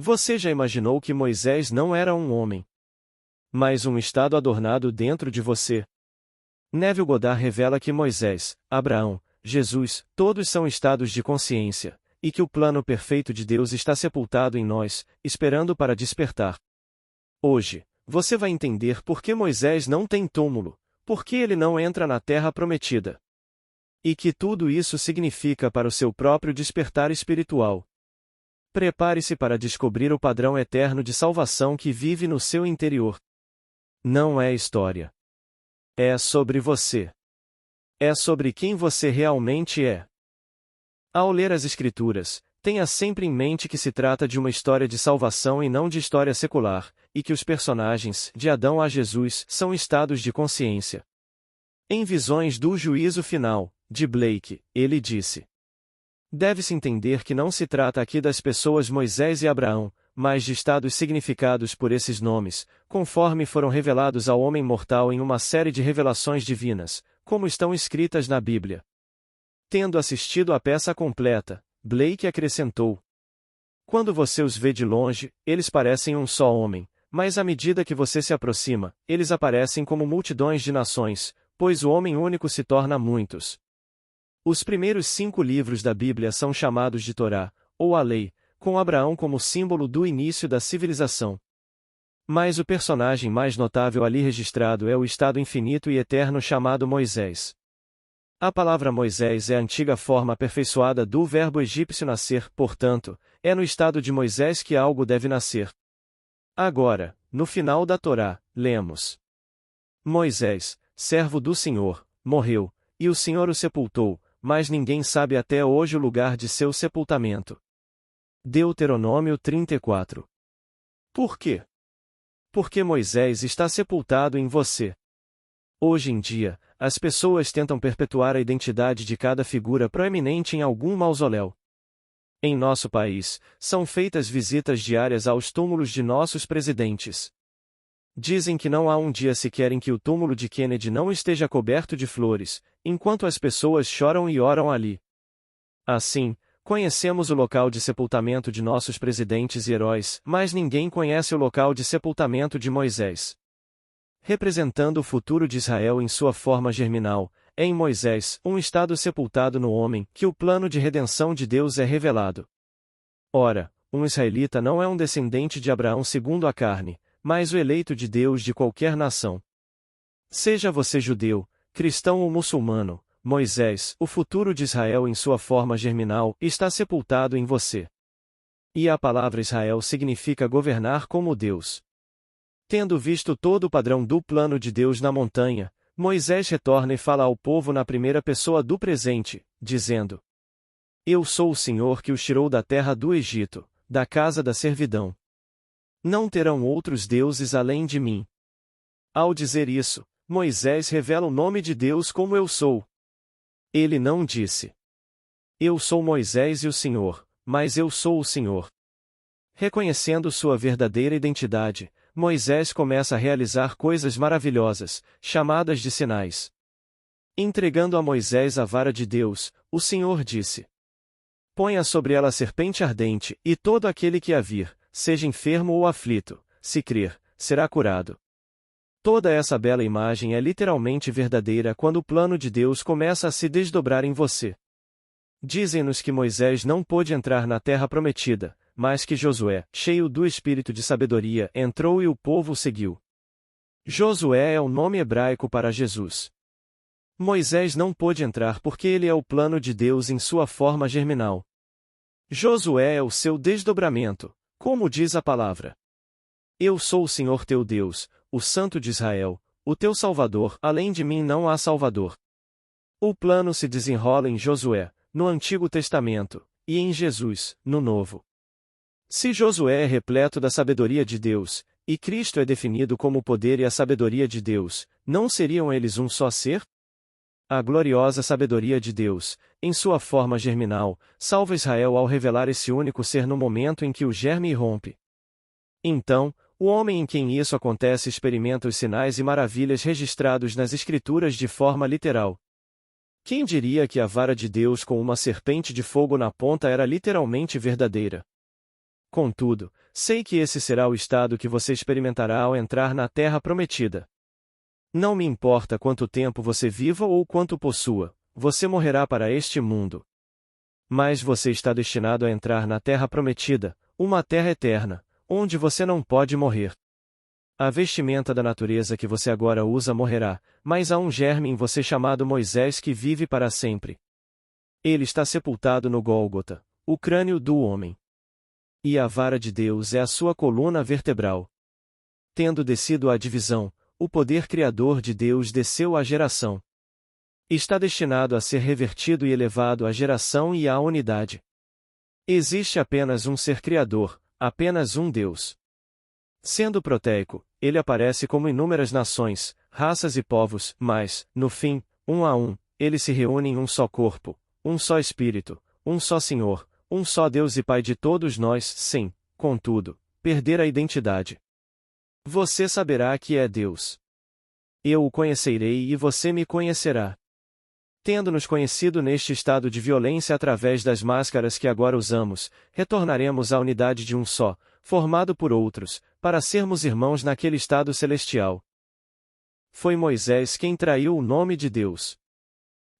Você já imaginou que Moisés não era um homem, mas um estado adornado dentro de você? Neville Goddard revela que Moisés, Abraão, Jesus, todos são estados de consciência, e que o plano perfeito de Deus está sepultado em nós, esperando para despertar. Hoje, você vai entender por que Moisés não tem túmulo, por que ele não entra na terra prometida, e que tudo isso significa para o seu próprio despertar espiritual. Prepare-se para descobrir o padrão eterno de salvação que vive no seu interior. Não é história. É sobre você. É sobre quem você realmente é. Ao ler as Escrituras, tenha sempre em mente que se trata de uma história de salvação e não de história secular, e que os personagens, de Adão a Jesus, são estados de consciência. Em Visões do Juízo Final, de Blake, ele disse: deve-se entender que não se trata aqui das pessoas Moisés e Abraão, mas de estados significados por esses nomes, conforme foram revelados ao homem mortal em uma série de revelações divinas, como estão escritas na Bíblia. Tendo assistido à peça completa, Blake acrescentou: quando você os vê de longe, eles parecem um só homem, mas à medida que você se aproxima, eles aparecem como multidões de nações, pois o homem único se torna muitos. Os primeiros 5 livros da Bíblia são chamados de Torá, ou a Lei, com Abraão como símbolo do início da civilização. Mas o personagem mais notável ali registrado é o estado infinito e eterno chamado Moisés. A palavra Moisés é a antiga forma aperfeiçoada do verbo egípcio nascer, portanto, é no estado de Moisés que algo deve nascer. Agora, no final da Torá, lemos: Moisés, servo do Senhor, morreu, e o Senhor o sepultou, mas ninguém sabe até hoje o lugar de seu sepultamento. Deuteronômio 34. Por quê? Porque Moisés está sepultado em você. Hoje em dia, as pessoas tentam perpetuar a identidade de cada figura proeminente em algum mausoléu. Em nosso país, são feitas visitas diárias aos túmulos de nossos presidentes. Dizem que não há um dia sequer em que o túmulo de Kennedy não esteja coberto de flores, enquanto as pessoas choram e oram ali. Assim, conhecemos o local de sepultamento de nossos presidentes e heróis, mas ninguém conhece o local de sepultamento de Moisés. Representando o futuro de Israel em sua forma germinal, é em Moisés, um estado sepultado no homem, que o plano de redenção de Deus é revelado. Ora, um israelita não é um descendente de Abraão segundo a carne, mas o eleito de Deus de qualquer nação. Seja você judeu, cristão ou muçulmano, Moisés, o futuro de Israel em sua forma germinal, está sepultado em você. E a palavra Israel significa governar como Deus. Tendo visto todo o padrão do plano de Deus na montanha, Moisés retorna e fala ao povo na primeira pessoa do presente, dizendo: eu sou o Senhor que os tirou da terra do Egito, da casa da servidão. Não terão outros deuses além de mim. Ao dizer isso, Moisés revela o nome de Deus como eu sou. Ele não disse: eu sou Moisés e o Senhor, mas eu sou o Senhor. Reconhecendo sua verdadeira identidade, Moisés começa a realizar coisas maravilhosas, chamadas de sinais. Entregando a Moisés a vara de Deus, o Senhor disse: ponha sobre ela a serpente ardente, e todo aquele que a vir, seja enfermo ou aflito, se crer, será curado. Toda essa bela imagem é literalmente verdadeira quando o plano de Deus começa a se desdobrar em você. Dizem-nos que Moisés não pôde entrar na terra prometida, mas que Josué, cheio do espírito de sabedoria, entrou e o povo o seguiu. Josué é o nome hebraico para Jesus. Moisés não pôde entrar porque ele é o plano de Deus em sua forma germinal. Josué é o seu desdobramento, como diz a palavra. Eu sou o Senhor teu Deus, o Santo de Israel, o teu Salvador, além de mim não há Salvador. O plano se desenrola em Josué, no Antigo Testamento, e em Jesus, no Novo. Se Josué é repleto da sabedoria de Deus, e Cristo é definido como o poder e a sabedoria de Deus, não seriam eles um só ser? A gloriosa sabedoria de Deus, em sua forma germinal, salva Israel ao revelar esse único ser no momento em que o germe irrompe. Então, o homem em quem isso acontece experimenta os sinais e maravilhas registrados nas Escrituras de forma literal. Quem diria que a vara de Deus com uma serpente de fogo na ponta era literalmente verdadeira? Contudo, sei que esse será o estado que você experimentará ao entrar na terra prometida. Não me importa quanto tempo você viva ou quanto possua, você morrerá para este mundo. Mas você está destinado a entrar na terra prometida, uma terra eterna, onde você não pode morrer. A vestimenta da natureza que você agora usa morrerá, mas há um germe em você chamado Moisés que vive para sempre. Ele está sepultado no Gólgota, o crânio do homem. E a vara de Deus é a sua coluna vertebral. Tendo descido à divisão, o poder criador de Deus desceu à geração. Está destinado a ser revertido e elevado à geração e à unidade. Existe apenas um ser criador, apenas um Deus. Sendo proteico, ele aparece como inúmeras nações, raças e povos, mas, no fim, um a um, ele se reúne em um só corpo, um só Espírito, um só Senhor, um só Deus e Pai de todos nós, sem, contudo, perder a identidade. Você saberá que é Deus. Eu o conhecerei e você me conhecerá. Tendo-nos conhecido neste estado de violência através das máscaras que agora usamos, retornaremos à unidade de um só, formado por outros, para sermos irmãos naquele estado celestial. Foi Moisés quem traiu o nome de Deus.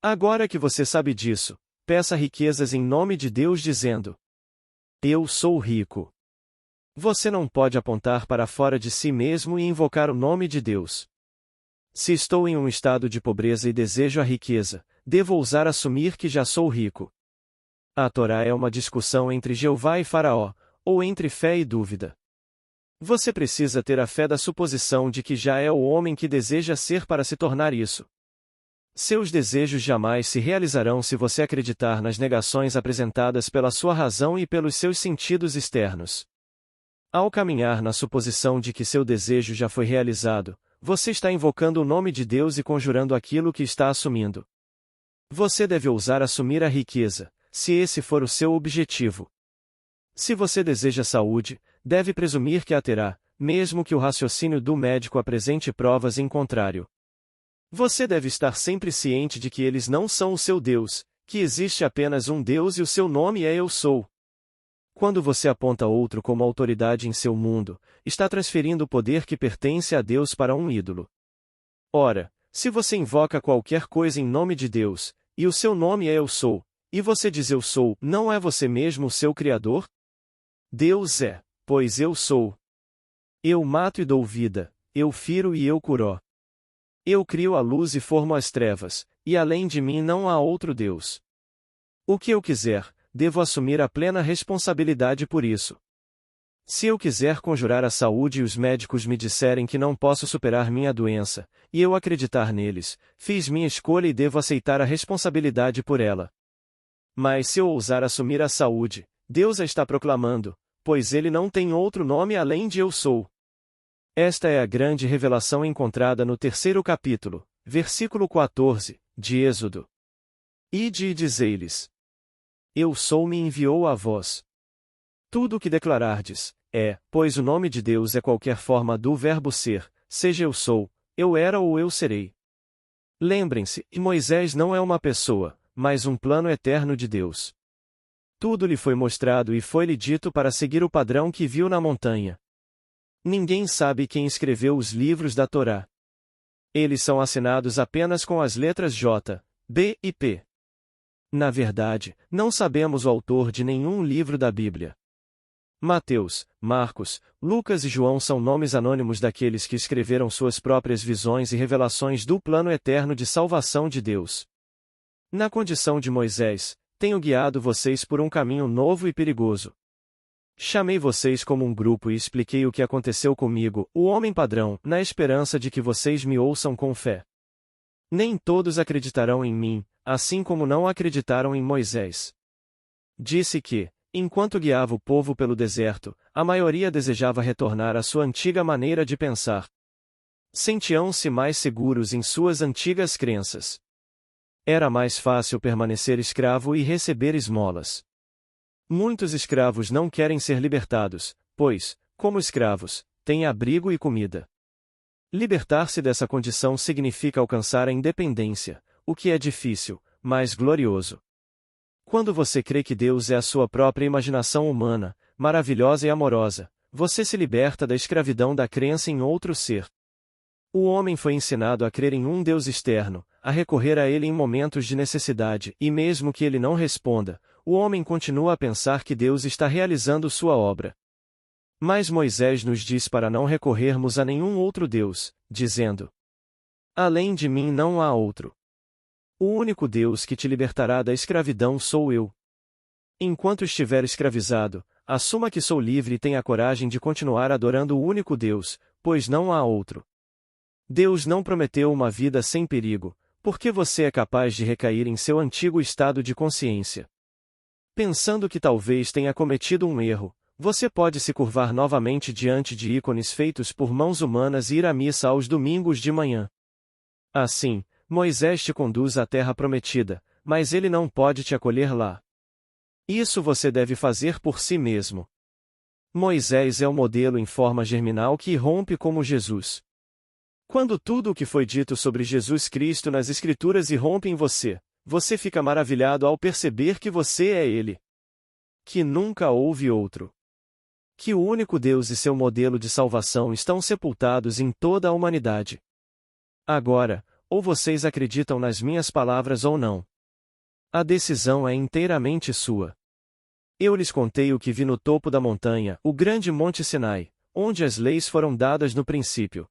Agora que você sabe disso, peça riquezas em nome de Deus dizendo: Eu sou rico. Você não pode apontar para fora de si mesmo e invocar o nome de Deus. Se estou em um estado de pobreza e desejo a riqueza, devo ousar assumir que já sou rico. A Torá é uma discussão entre Jeová e Faraó, ou entre fé e dúvida. Você precisa ter a fé da suposição de que já é o homem que deseja ser para se tornar isso. Seus desejos jamais se realizarão se você acreditar nas negações apresentadas pela sua razão e pelos seus sentidos externos. Ao caminhar na suposição de que seu desejo já foi realizado, você está invocando o nome de Deus e conjurando aquilo que está assumindo. Você deve ousar assumir a riqueza, se esse for o seu objetivo. Se você deseja saúde, deve presumir que a terá, mesmo que o raciocínio do médico apresente provas em contrário. Você deve estar sempre ciente de que eles não são o seu Deus, que existe apenas um Deus e o seu nome é Eu Sou. Quando você aponta outro como autoridade em seu mundo, está transferindo o poder que pertence a Deus para um ídolo. Ora, se você invoca qualquer coisa em nome de Deus, e o seu nome é Eu Sou, e você diz Eu Sou, não é você mesmo o seu Criador? Deus é, pois Eu Sou. Eu mato e dou vida, eu firo e eu curo. Eu crio a luz e formo as trevas, e além de mim não há outro Deus. O que eu quiser, devo assumir a plena responsabilidade por isso. Se eu quiser conjurar a saúde e os médicos me disserem que não posso superar minha doença, e eu acreditar neles, fiz minha escolha e devo aceitar a responsabilidade por ela. Mas se eu ousar assumir a saúde, Deus a está proclamando, pois ele não tem outro nome além de Eu Sou. Esta é a grande revelação encontrada no 3º capítulo, versículo 14, de Êxodo. Ide e dizei-lhes: Eu Sou me enviou a vós. Tudo o que declarardes, pois o nome de Deus é qualquer forma do verbo ser, seja eu sou, eu era ou eu serei. Lembrem-se, Moisés não é uma pessoa, mas um plano eterno de Deus. Tudo lhe foi mostrado e foi-lhe dito para seguir o padrão que viu na montanha. Ninguém sabe quem escreveu os livros da Torá. Eles são assinados apenas com as letras J, B e P. Na verdade, não sabemos o autor de nenhum livro da Bíblia. Mateus, Marcos, Lucas e João são nomes anônimos daqueles que escreveram suas próprias visões e revelações do plano eterno de salvação de Deus. Na condição de Moisés, tenho guiado vocês por um caminho novo e perigoso. Chamei vocês como um grupo e expliquei o que aconteceu comigo, o homem padrão, na esperança de que vocês me ouçam com fé. Nem todos acreditarão em mim, assim como não acreditaram em Moisés. Disse que, enquanto guiava o povo pelo deserto, a maioria desejava retornar à sua antiga maneira de pensar. Sentiam-se mais seguros em suas antigas crenças. Era mais fácil permanecer escravo e receber esmolas. Muitos escravos não querem ser libertados, pois, como escravos, têm abrigo e comida. Libertar-se dessa condição significa alcançar a independência, o que é difícil, mas glorioso. Quando você crê que Deus é a sua própria imaginação humana, maravilhosa e amorosa, você se liberta da escravidão da crença em outro ser. O homem foi ensinado a crer em um Deus externo, a recorrer a ele em momentos de necessidade, e mesmo que ele não responda, o homem continua a pensar que Deus está realizando sua obra. Mas Moisés nos diz para não recorrermos a nenhum outro Deus, dizendo: além de mim não há outro. O único Deus que te libertará da escravidão sou eu. Enquanto estiver escravizado, assuma que sou livre e tenha coragem de continuar adorando o único Deus, pois não há outro. Deus não prometeu uma vida sem perigo, porque você é capaz de recair em seu antigo estado de consciência. Pensando que talvez tenha cometido um erro, você pode se curvar novamente diante de ícones feitos por mãos humanas e ir à missa aos domingos de manhã. Assim, Moisés te conduz à terra prometida, mas ele não pode te acolher lá. Isso você deve fazer por si mesmo. Moisés é o modelo em forma germinal que irrompe como Jesus. Quando tudo o que foi dito sobre Jesus Cristo nas Escrituras irrompe em você, você fica maravilhado ao perceber que você é Ele. Que nunca houve outro. Que o único Deus e seu modelo de salvação estão sepultados em toda a humanidade. Agora, ou vocês acreditam nas minhas palavras ou não. A decisão é inteiramente sua. Eu lhes contei o que vi no topo da montanha, o grande Monte Sinai, onde as leis foram dadas no princípio.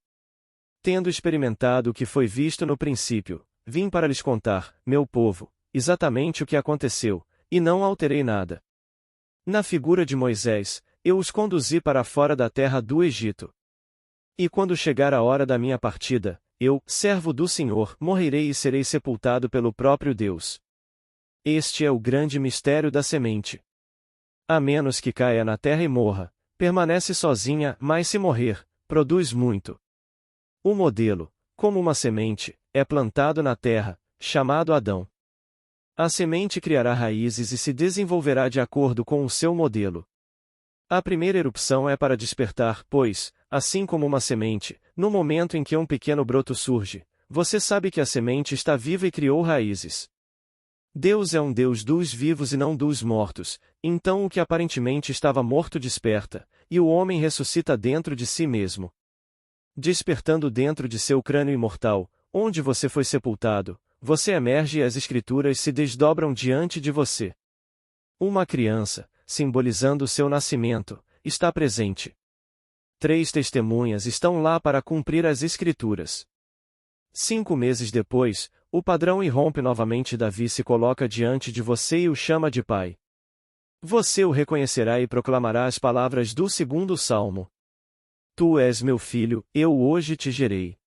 Tendo experimentado o que foi visto no princípio, vim para lhes contar, meu povo, exatamente o que aconteceu, e não alterei nada. Na figura de Moisés, eu os conduzi para fora da terra do Egito. E quando chegar a hora da minha partida, eu, servo do Senhor, morrerei e serei sepultado pelo próprio Deus. Este é o grande mistério da semente. A menos que caia na terra e morra, permanece sozinha, mas se morrer, produz muito. O modelo, como uma semente, é plantado na terra, chamado Adão. A semente criará raízes e se desenvolverá de acordo com o seu modelo. A primeira erupção é para despertar, pois, assim como uma semente, no momento em que um pequeno broto surge, você sabe que a semente está viva e criou raízes. Deus é um Deus dos vivos e não dos mortos, então o que aparentemente estava morto desperta, e o homem ressuscita dentro de si mesmo. Despertando dentro de seu crânio imortal, onde você foi sepultado, você emerge e as Escrituras se desdobram diante de você. Uma criança, simbolizando seu nascimento, está presente. 3 testemunhas estão lá para cumprir as Escrituras. 5 meses depois, o padrão irrompe novamente. Davi se coloca diante de você e o chama de pai. Você o reconhecerá e proclamará as palavras do 2º Salmo. Tu és meu filho, eu hoje te gerei.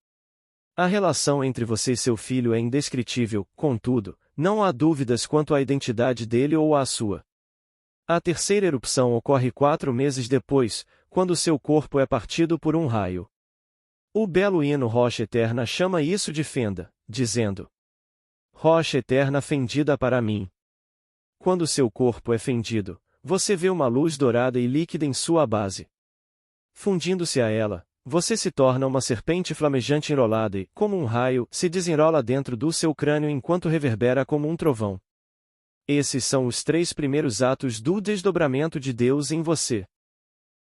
A relação entre você e seu filho é indescritível, contudo, não há dúvidas quanto à identidade dele ou à sua. A terceira erupção ocorre 4 meses depois, quando seu corpo é partido por um raio. O belo hino Rocha Eterna chama isso de fenda, dizendo: rocha eterna fendida para mim. Quando seu corpo é fendido, você vê uma luz dourada e líquida em sua base. Fundindo-se a ela, você se torna uma serpente flamejante enrolada e, como um raio, se desenrola dentro do seu crânio enquanto reverbera como um trovão. Esses são os 3 primeiros atos do desdobramento de Deus em você.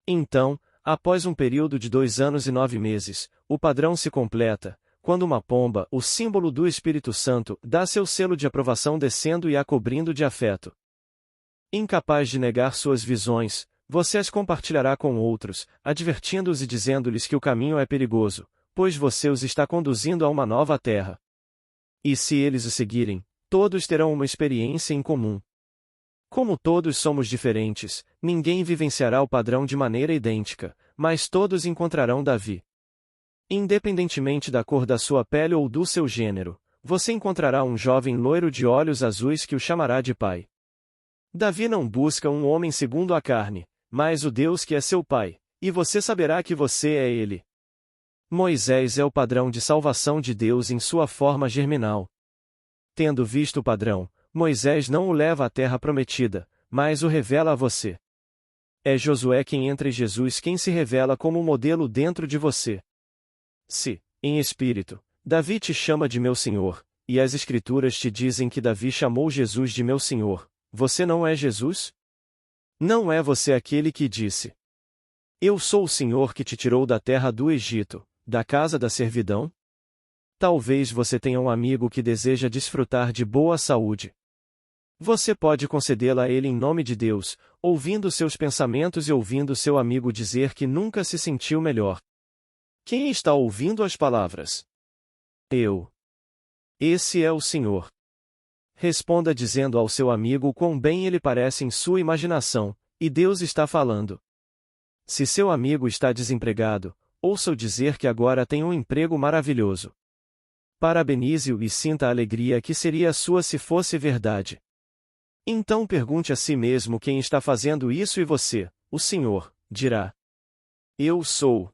Então, após um período de 2 anos e 9 meses, o padrão se completa, quando uma pomba, o símbolo do Espírito Santo, dá seu selo de aprovação descendo e a cobrindo de afeto. Incapaz de negar suas visões, você as compartilhará com outros, advertindo-os e dizendo-lhes que o caminho é perigoso, pois você os está conduzindo a uma nova terra. E se eles o seguirem, todos terão uma experiência em comum. Como todos somos diferentes, ninguém vivenciará o padrão de maneira idêntica, mas todos encontrarão Davi. Independentemente da cor da sua pele ou do seu gênero, você encontrará um jovem loiro de olhos azuis que o chamará de pai. Davi não busca um homem segundo a carne, mas o Deus que é seu pai, e você saberá que você é ele. Moisés é o padrão de salvação de Deus em sua forma germinal. Tendo visto o padrão, Moisés não o leva à terra prometida, mas o revela a você. É Josué quem entra e Jesus quem se revela como modelo dentro de você. Se, em espírito, Davi te chama de meu Senhor, e as Escrituras te dizem que Davi chamou Jesus de meu Senhor, você não é Jesus? Não é você aquele que disse: Eu sou o Senhor que te tirou da terra do Egito, da casa da servidão? Talvez você tenha um amigo que deseja desfrutar de boa saúde. Você pode concedê-la a ele em nome de Deus, ouvindo seus pensamentos e ouvindo seu amigo dizer que nunca se sentiu melhor. Quem está ouvindo as palavras? Eu. Esse é o Senhor. Responda dizendo ao seu amigo quão bem ele parece em sua imaginação, e Deus está falando. Se seu amigo está desempregado, ouça-o dizer que agora tem um emprego maravilhoso. Parabenize-o e sinta a alegria que seria a sua se fosse verdade. Então pergunte a si mesmo quem está fazendo isso e você, o Senhor, dirá: Eu sou.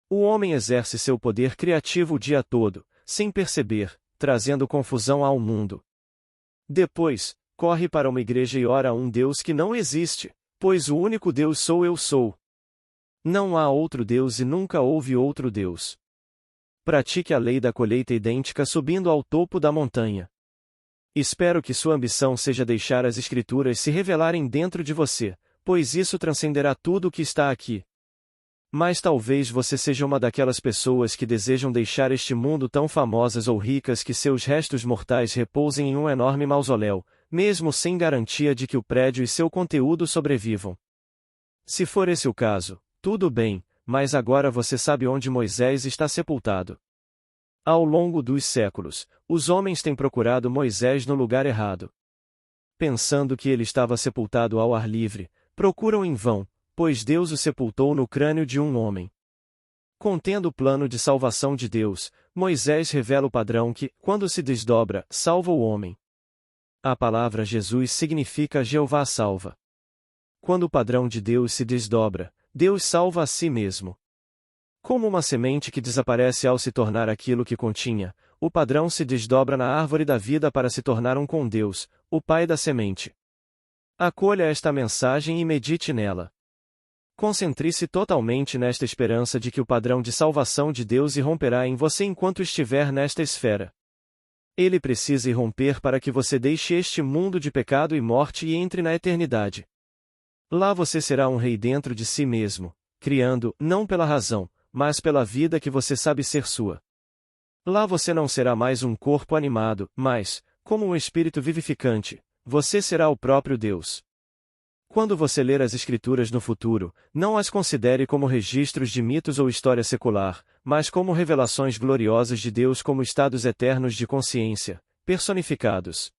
O homem exerce seu poder criativo o dia todo, sem perceber, trazendo confusão ao mundo. Depois, corre para uma igreja e ora a um Deus que não existe, pois o único Deus sou eu sou. Não há outro Deus e nunca houve outro Deus. Pratique a lei da colheita idêntica subindo ao topo da montanha. Espero que sua ambição seja deixar as Escrituras se revelarem dentro de você, pois isso transcenderá tudo o que está aqui. Mas talvez você seja uma daquelas pessoas que desejam deixar este mundo tão famosas ou ricas que seus restos mortais repousem em um enorme mausoléu, mesmo sem garantia de que o prédio e seu conteúdo sobrevivam. Se for esse o caso, tudo bem, mas agora você sabe onde Moisés está sepultado. Ao longo dos séculos, os homens têm procurado Moisés no lugar errado. Pensando que ele estava sepultado ao ar livre, procuram em vão, pois Deus o sepultou no crânio de um homem. Contendo o plano de salvação de Deus, Moisés revela o padrão que, quando se desdobra, salva o homem. A palavra Jesus significa Jeová salva. Quando o padrão de Deus se desdobra, Deus salva a si mesmo. Como uma semente que desaparece ao se tornar aquilo que continha, o padrão se desdobra na árvore da vida para se tornar um com Deus, o Pai da semente. Acolha esta mensagem e medite nela. Concentre-se totalmente nesta esperança de que o padrão de salvação de Deus irromperá em você enquanto estiver nesta esfera. Ele precisa irromper para que você deixe este mundo de pecado e morte e entre na eternidade. Lá você será um rei dentro de si mesmo, criando, não pela razão, mas pela vida que você sabe ser sua. Lá você não será mais um corpo animado, mas, como um espírito vivificante, você será o próprio Deus. Quando você ler as Escrituras no futuro, não as considere como registros de mitos ou história secular, mas como revelações gloriosas de Deus como estados eternos de consciência, personificados.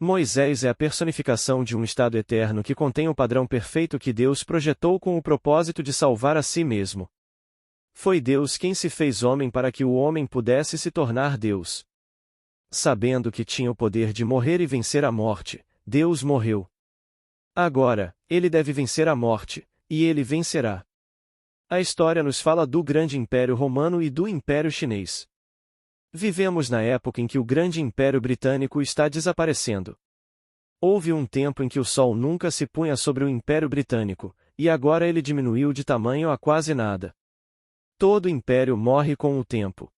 Moisés é a personificação de um estado eterno que contém o padrão perfeito que Deus projetou com o propósito de salvar a si mesmo. Foi Deus quem se fez homem para que o homem pudesse se tornar Deus. Sabendo que tinha o poder de morrer e vencer a morte, Deus morreu. Agora, ele deve vencer a morte, e ele vencerá. A história nos fala do grande Império Romano e do Império Chinês. Vivemos na época em que o grande Império Britânico está desaparecendo. Houve um tempo em que o sol nunca se punha sobre o Império Britânico, e agora ele diminuiu de tamanho a quase nada. Todo império morre com o tempo.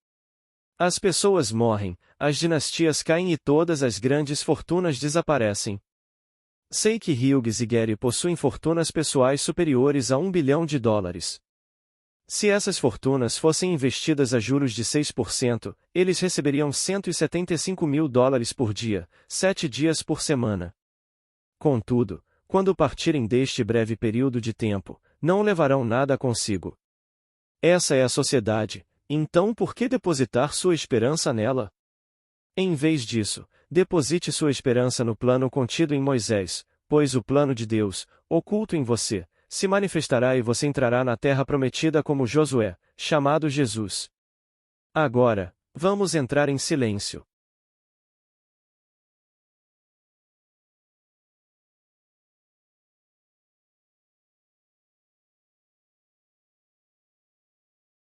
As pessoas morrem, as dinastias caem e todas as grandes fortunas desaparecem. Sei que Hughes e Getty possuem fortunas pessoais superiores a $1 bilhão. Se essas fortunas fossem investidas a juros de 6%, eles receberiam $175 mil por dia, 7 dias por semana. Contudo, quando partirem deste breve período de tempo, não levarão nada consigo. Essa é a sociedade, então por que depositar sua esperança nela? Em vez disso, deposite sua esperança no plano contido em Moisés, pois o plano de Deus, oculto em você, se manifestará e você entrará na terra prometida como Josué, chamado Jesus. Agora, vamos entrar em silêncio.